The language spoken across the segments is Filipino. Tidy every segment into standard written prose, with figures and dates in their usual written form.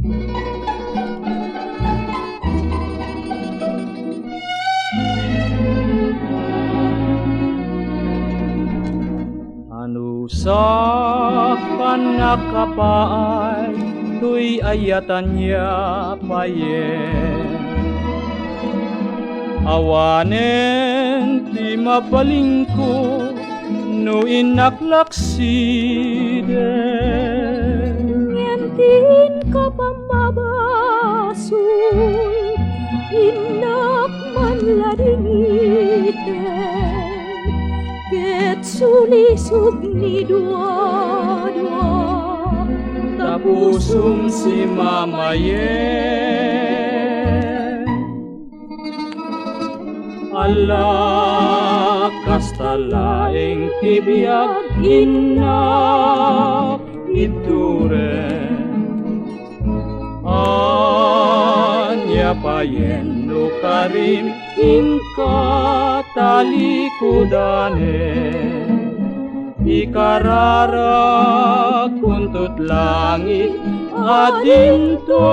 Ano sa panakapaay, tuy ayatan niya payen. Awanen ti mabalingko, no inaklaksiden. Ngentin ka pamabasul, inak manladingiten. Ket sulisog ni dua-dua, Tapusum si mamayen. Allah kastalaing tibiyag inna ituren. Anya payen no karim inka talikudane. Ikarara kuntut langit adinto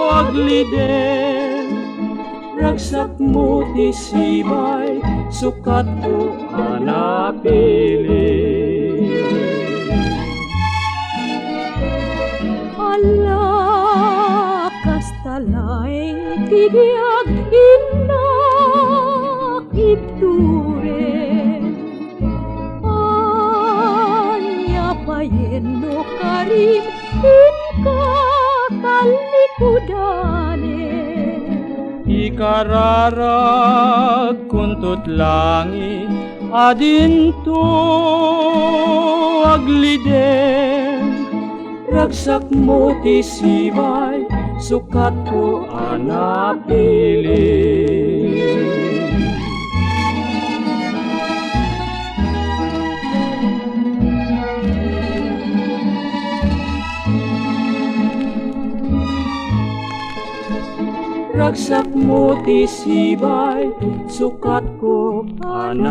agliden. Ragsak mo ti sibay, sukat ko anapili. Allah kastalaing tibiyag inak ituren. Anya payen no karim inka talikudane. Ikararag kuntut langit adinto agliden. Ragsak mo ti sibay, sukat ko anapili. Ragsak mo ti sibay, sukat ko anapili.